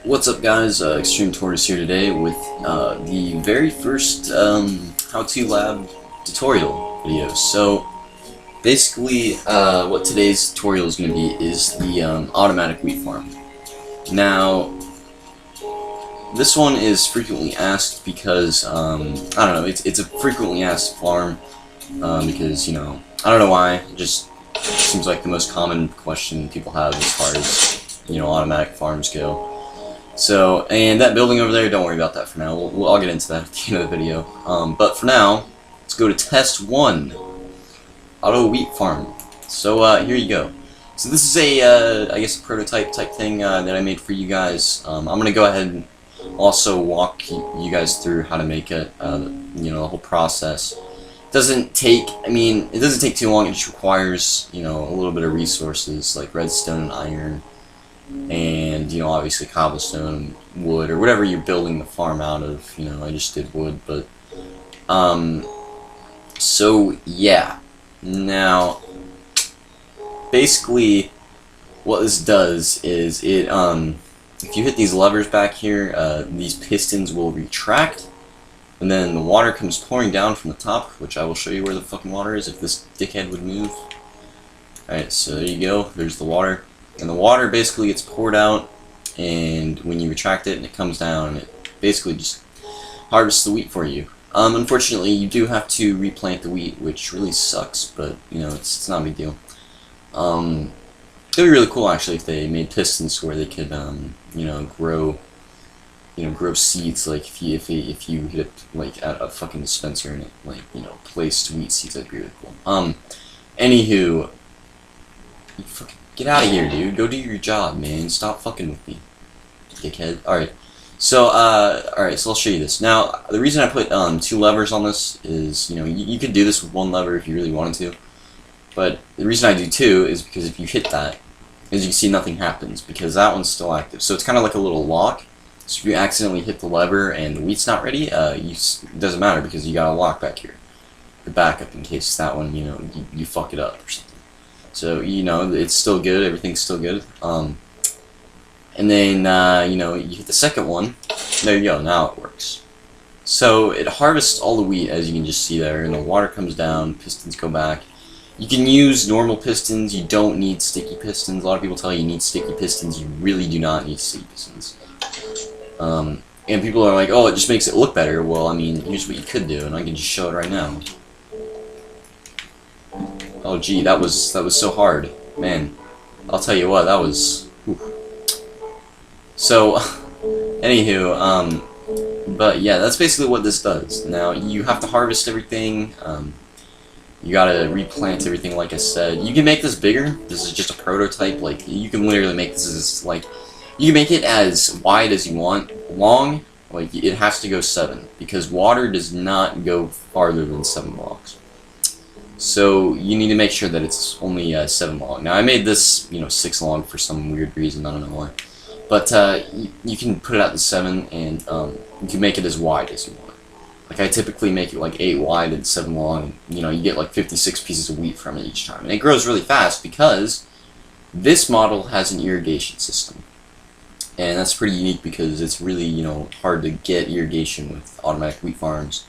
What's up, guys? Extreme Tortoise here today with the very first how-to lab tutorial video. So basically what today's tutorial is going to be is the automatic wheat farm. Now this one is frequently asked because I don't know, it's a frequently asked farm because, you know, I don't know why, it just seems like the most common question people have as far as, you know, automatic farms go. So, and that building over there, don't worry about that for now. I'll get into that at the end of the video. But for now, let's go to test 1. Auto wheat farm. So, here you go. So this is a, I guess a prototype type thing that I made for you guys. I'm going to go ahead and also walk you guys through how to make it, you know, the whole process. It doesn't take too long. It just requires, you know, a little bit of resources like redstone and iron. And, you know, obviously cobblestone, wood, or whatever you're building the farm out of. You know, I just did wood, but, so, yeah. Now, basically, what this does is it, if you hit these levers back here, these pistons will retract, and then the water comes pouring down from the top, which I will show you where the fucking water is if this dickhead would move. Alright, so there you go, there's the water. And the water basically gets poured out, and when you retract it and it comes down, it basically just harvests the wheat for you. Unfortunately, you do have to replant the wheat, which really sucks, but, you know, it's not a big deal. It'd be really cool, actually, if they made pistons where they could, you know, grow seeds, like, if you hit it, like, at a fucking dispenser and it, like, you know, placed wheat seeds. That'd be really cool. Anywho, you fucking get out of here, dude. Go do your job, man. Stop fucking with me, dickhead. Alright. So, alright, so I'll show you this. Now, the reason I put 2 levers on this is, you know, you could do this with 1 lever if you really wanted to. But the reason I do 2 is because if you hit that, as you can see, nothing happens, because that one's still active. So it's kind of like a little lock. So if you accidentally hit the lever and the wheat's not ready, it doesn't matter because you got a lock back here. The backup in case that one, you know, you fuck it up or something. So, you know, it's still good, everything's still good. And then, you know, you hit the second one, there you go, now it works. So, it harvests all the wheat, as you can just see there, and the water comes down, pistons go back. You can use normal pistons, you don't need sticky pistons. A lot of people tell you need sticky pistons, you really do not need sticky pistons. And people are like, oh, it just makes it look better. Well, I mean, here's what you could do, and I can just show it right now. Oh gee, that was so hard, man. I'll tell you what, that was. Whew. So, anywho, but yeah, that's basically what this does. Now you have to harvest everything. You gotta replant everything, like I said. You can make this bigger. This is just a prototype. Like you can literally make this as like, you can make it as wide as you want. Long, like it has to go 7 because water does not go farther than 7 blocks. So you need to make sure that it's only 7 long. Now I made this, you know, 6 long for some weird reason. I don't know why. But you can put it out to 7, and you can make it as wide as you want. Like I typically make it like 8 wide and 7 long. And, you know, you get like 56 pieces of wheat from it each time, and it grows really fast because this model has an irrigation system, and that's pretty unique because it's really, you know, hard to get irrigation with automatic wheat farms.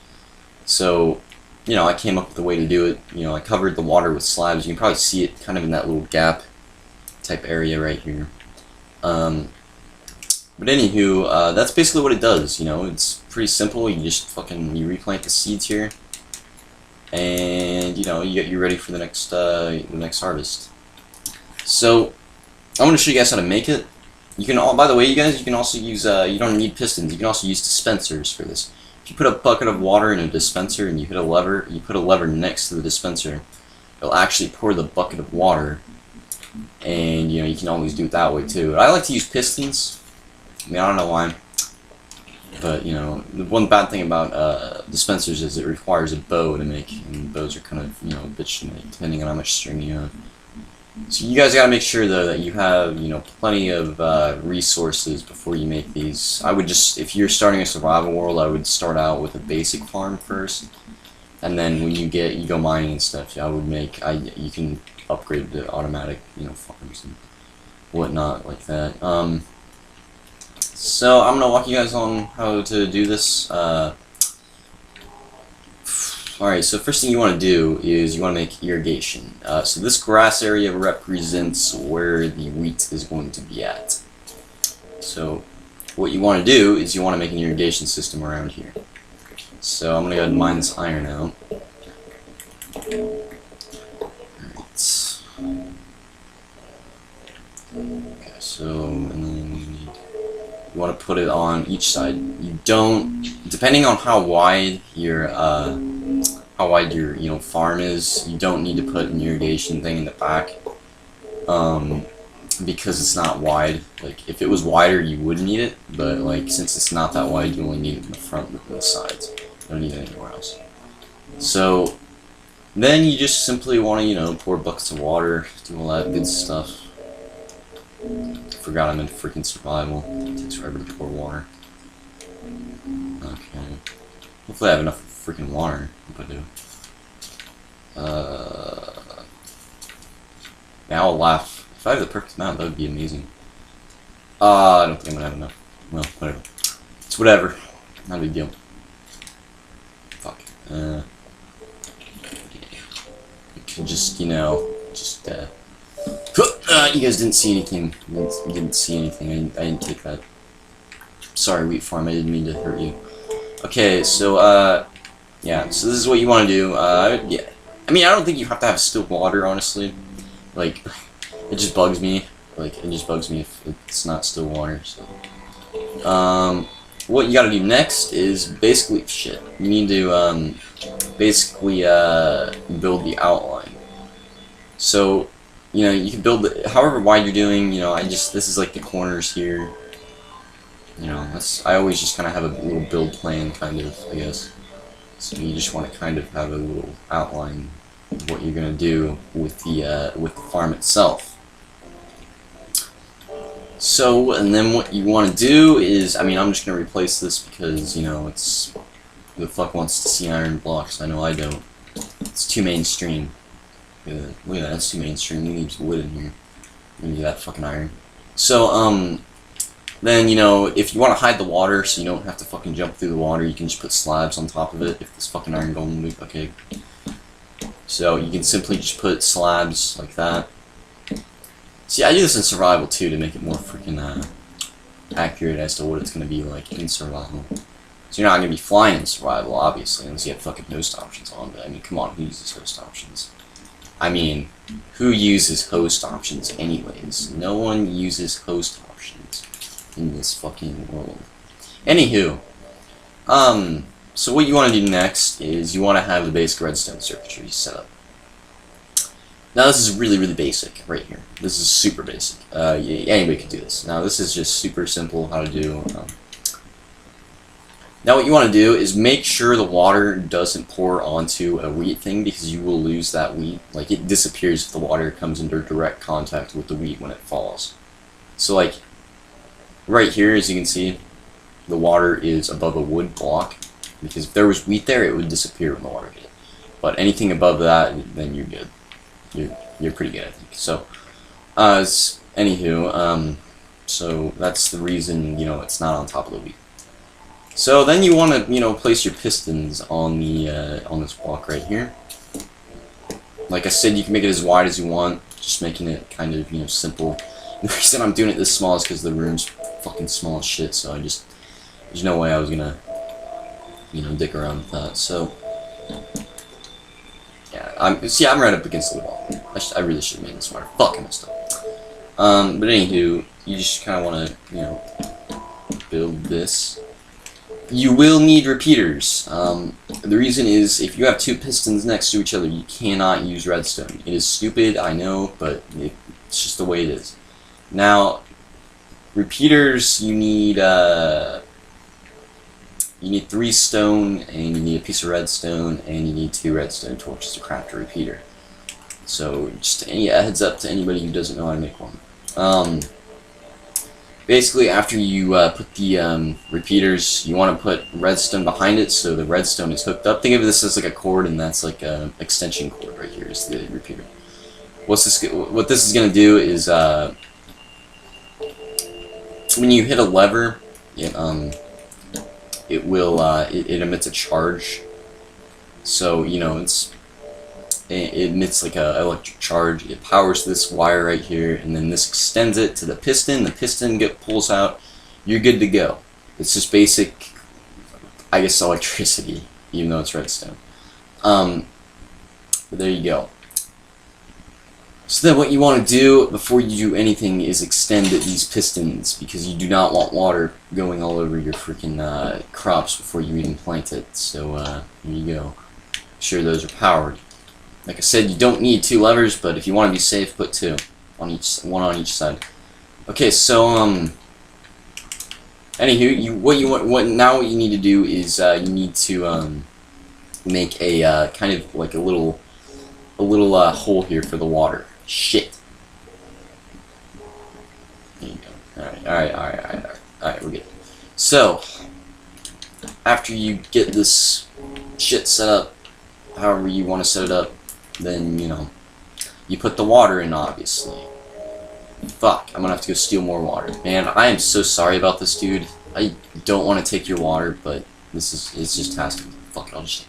So, you know, I came up with a way to do it. You know, I covered the water with slabs. You can probably see it kind of in that little gap type area right here. But anywho, that's basically what it does. You know, it's pretty simple. You just you replant the seeds here, and you know, you're ready for the next harvest. So I'm gonna show you guys how to make it. You can by the way, you guys, you can also use you don't need pistons. You can also use dispensers for this. If you put a bucket of water in a dispenser and you hit a lever, you put a lever next to the dispenser, it'll actually pour the bucket of water. And, you know, you can always do it that way too. I like to use pistons. I mean, I don't know why. But, you know, the one bad thing about dispensers is it requires a bow to make, and bows are kind of, you know, a bitch to make, depending on how much string you have. So you guys gotta make sure though that you have, you know, plenty of resources before you make these. I would just, if you're starting a survival world, I would start out with a basic farm first, and then when you go mining and stuff, I would make, you can upgrade to automatic, you know, farms and whatnot like that. So I'm gonna walk you guys on how to do this. Alright, so first thing you want to do is you want to make irrigation. So this grass area represents where the wheat is going to be at. So what you want to do is you want to make an irrigation system around here. So I'm going to go ahead and mine this iron out. Alright. Okay, so, and then you want to put it on each side. You don't, depending on how wide your farm is, you don't need to put an irrigation thing in the back, because it's not wide. Like, if it was wider, you would need it, but like, since it's not that wide, you only need it in the front and the sides. You don't need it anywhere else. So, then you just simply want to, pour buckets of water, do all that good stuff. Forgot I'm in freaking survival. It takes forever to pour water. Okay. Hopefully I have enough freaking water. I hope I do. Yeah, I'll laugh. If I have the perfect amount, that would be amazing. I don't think I'm gonna have enough. Well, whatever. It's whatever. Not a big deal. Fuck. You can just, you guys didn't see anything. You didn't see anything. I didn't take that. Sorry, wheat farm. I didn't mean to hurt you. Okay, so, yeah, so this is what you want to do. Yeah. I mean, I don't think you have to have still water, honestly. Like, it just bugs me. Like, it just bugs me if it's not still water, so. What you gotta do next is basically, shit. You need to, basically, build the outline. So, you can build it however wide you're doing, this is like the corners here. I always just kind of have a little build plan, kind of, I guess. So you just want to kind of have a little outline of what you're gonna do with the farm itself. So, and then what you want to do is, I'm just gonna replace this because it's, who the fuck wants to see iron blocks? I know I don't. It's too mainstream. Look at that, that's too mainstream. We need some wood in here. We need that fucking iron. So, then, if you want to hide the water so you don't have to fucking jump through the water, you can just put slabs on top of it if this fucking iron golem loop. Okay. So, you can simply just put slabs like that. See, I do this in survival too to make it more freaking accurate as to what it's going to be like in survival. So you're not going to be flying in survival, obviously, unless you have fucking host options on, but come on, who uses host options? Who uses host options anyways? No one uses host options in this fucking world. Anywho, so what you want to do next is you want to have the basic redstone circuitry set up. Now this is really, really basic right here. This is super basic. Anybody can do this. Now this is just super simple how to do. Now what you want to do is make sure the water doesn't pour onto a wheat thing, because you will lose that wheat. Like, it disappears if the water comes into direct contact with the wheat when it falls. So like, right here, as you can see, the water is above a wood block, because if there was wheat there, it would disappear when the water hit it. But anything above that, then you're good. You're pretty good, I think. So, anywho, so that's the reason, it's not on top of the wheat. So then you want to, place your pistons on the on this block right here. Like I said, you can make it as wide as you want, just making it kind of, simple. The reason I'm doing it this small is because the room's fucking small as shit, so there's no way I was gonna, dick around with that. So, yeah, I'm right up against the wall. I really should have made this smarter. Fuck, I messed up. But anywho, you just kind of want to, build this. You will need repeaters. The reason is, if you have two pistons next to each other, you cannot use redstone. It is stupid, I know, but it's just the way it is. Now, repeaters, you need 3 stone, and you need a piece of redstone, and you need 2 redstone torches to craft a repeater. So, just a heads up to anybody who doesn't know how to make one. Basically, after you put the repeaters, you want to put redstone behind it, so the redstone is hooked up. Think of this as like a cord, and that's like an extension cord right here is the repeater. What this is going to do is, when you hit a lever, it will it emits a charge. So you know it emits like a electric charge. It powers this wire right here, and then this extends it to the piston. The piston pulls out. You're good to go. It's just basic, I guess, electricity, even though it's redstone. But there you go. So then what you want to do before you do anything is extend these pistons, because you do not want water going all over your freaking crops before you even plant it. So here you go. Make sure those are powered. Like I said, you don't need 2 levers, but if you want to be safe, put 2 on one on each side. Okay, so anywho, what you need to do is you need to make a kind of like a little hole here for the water. Shit. There you go. Alright, we're good. So, after you get this shit set up, however you want to set it up, then, you know, you put the water in, obviously. Fuck, I'm gonna have to go steal more water. Man, I am so sorry about this, dude. I don't want to take your water, but it's just has to be. Fuck, I'll just...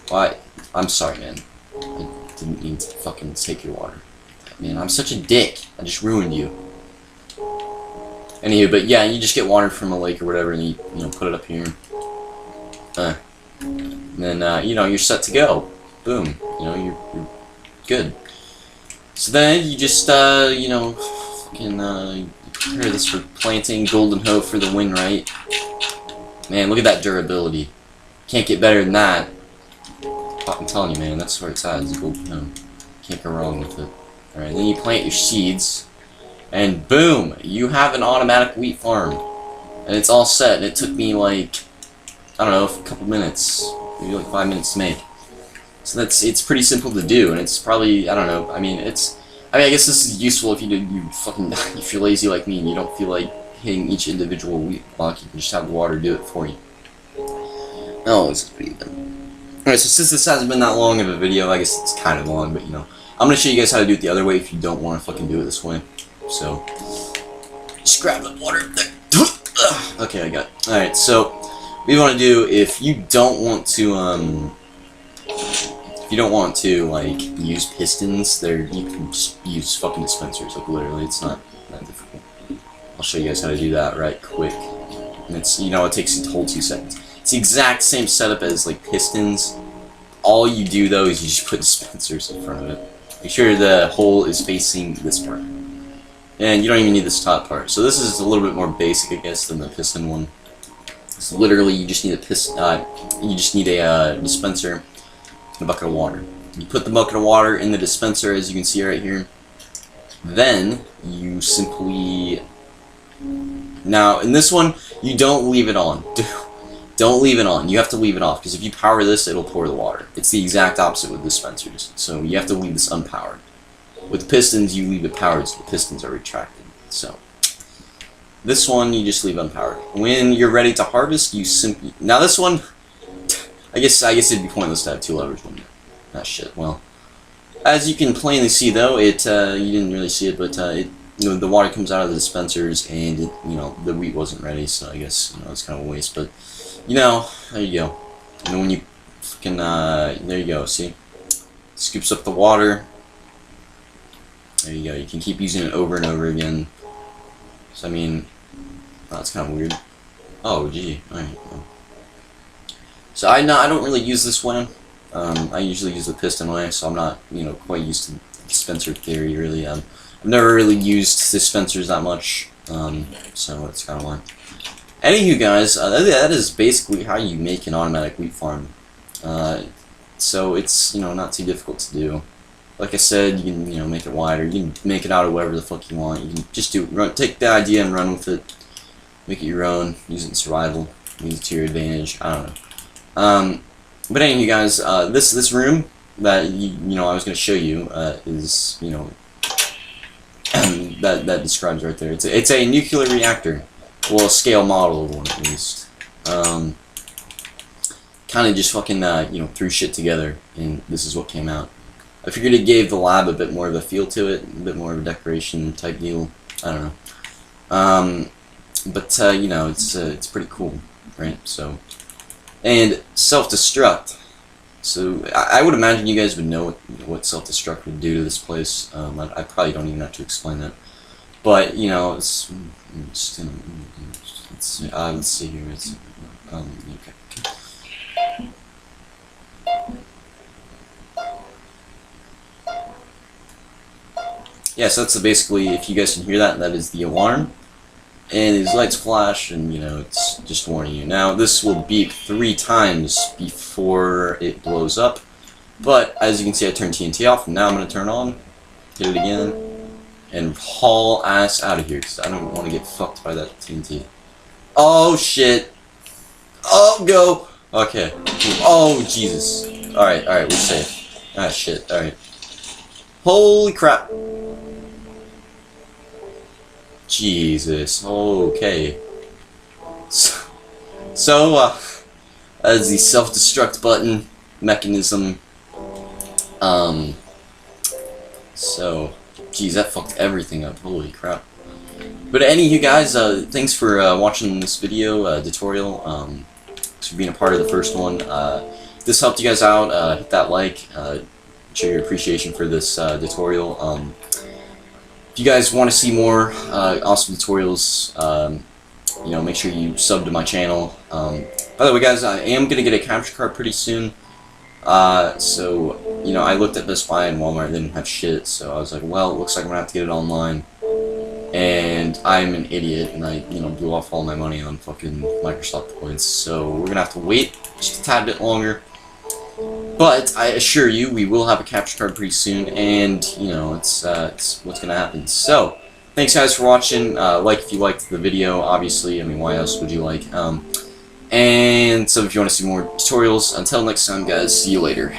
Why? I'm sorry, man. I didn't mean to fucking take your water. Man, I'm such a dick. I just ruined you. Anywho, but yeah, you just get water from a lake or whatever, and you know, put it up here. And then, you know, you're set to go. Boom. You know, you're good. So then you just, you know, fucking, prepare this for planting. Golden hoe for the win, right? Man, look at that durability. Can't get better than that. I'm telling you, man, that's where it's at. It's a golden hoe. Can't go wrong with it. Alright, then you plant your seeds. And boom! You have an automatic wheat farm. And it's all set. And it took me, like, I don't know, a couple minutes. Maybe like 5 minutes to make. So it's pretty simple to do, and it's probably, I don't know, I guess this is useful if if you're lazy like me and you don't feel like hitting each individual wheat block. You can just have the water do it for you. Oh, it's pretty good. Alright, so since this hasn't been that long of a video, I guess it's kind of long, but you know, I'm gonna show you guys how to do it the other way if you don't want to fucking do it this way. So, just grab the water there. Okay, I got it. Alright, so, what you want to do, if you don't want to, like, use pistons, you can just use fucking dispensers, like, literally, it's not that difficult. I'll show you guys how to do that right quick. And it's, you know, it takes a whole 2 seconds. It's the exact same setup as, like, pistons. All you do, though, is you just put dispensers in front of it. Make sure the hole is facing this part. And you don't even need this top part. So this is a little bit more basic, I guess, than the piston one. So literally, you just need a dispenser and a bucket of water. You put the bucket of water in the dispenser, as you can see right here. Then you simply... Now, in this one, you don't leave it on. Don't leave it on. You have to leave it off, because if you power this, it'll pour the water. It's the exact opposite with dispensers. So you have to leave this unpowered. With pistons, you leave it powered, so the pistons are retracted. So this one, you just leave unpowered. When you're ready to harvest, you simply... Now this one, I guess it'd be pointless to have 2 levers, wouldn't it? Ah, shit. Well, as you can plainly see, though, you didn't really see it, but you know, the water comes out of the dispensers, and you know, the wheat wasn't ready, so I guess, you know, it's kind of a waste. But you know, there you go. And when you fucking there you go. See, scoops up the water. There you go. You can keep using it over and over again. So I mean, oh, that's kind of weird. Oh, gee. Alright. Well. So I don't really use this one. I usually use the piston way, so I'm not, you know, quite used to dispenser theory really. I've never really used dispensers that much, so it's kind of why. Anywho, guys, that is basically how you make an automatic wheat farm. So it's, you know, not too difficult to do. Like I said, you can, you know, make it wider. You can make it out of whatever the fuck you want. You can just take the idea and run with it. Make it your own. Use it in survival. Use it to your advantage. I don't know. But anyway, guys, this room that you know I was going to show you is, you know, that describes right there. It's a nuclear reactor. Well, a scale model of one at least. Kind of just fucking you know, threw shit together, and this is what came out. I figured it gave the lab a bit more of a feel to it, a bit more of a decoration type deal. I don't know. But you know, it's pretty cool, right? So, and self-destruct. So I would imagine you guys would know what self-destruct would do to this place. I probably don't even have to explain that. But you know, let's see here. Okay. Yeah, so that's basically, if you guys can hear that, that is the alarm. And these lights flash, and you know, it's just warning you. Now, this will beep 3 times before it blows up. But, as you can see, I turned TNT off, and now I'm going to turn on, hit it again, and haul ass out of here, because I don't want to get fucked by that TNT. Oh, shit. Oh, go. Okay. Oh, Jesus. Alright, we're safe. Ah, shit, alright. Holy crap. Jesus, okay. So, as the self-destruct button mechanism, so, geez, that fucked everything up, holy crap. But anywho guys, thanks for watching this video, tutorial, for being a part of the first one. If this helped you guys out, hit that like, show your appreciation for this tutorial. If you guys want to see more awesome tutorials, you know, make sure you sub to my channel. By the way, guys, I am going to get a capture card pretty soon. So, you know, I looked at Best Buy and Walmart, they didn't have shit, so I was like, well, it looks like I'm going to have to get it online. And I'm an idiot, and I, you know, blew off all my money on fucking Microsoft points, so we're going to have to wait just a tad bit longer. But I assure you, we will have a capture card pretty soon, and you know, it's what's gonna happen. So, thanks guys for watching. Like if you liked the video, obviously. I mean, why else would you like? And so, if you want to see more tutorials, until next time, guys. See you later.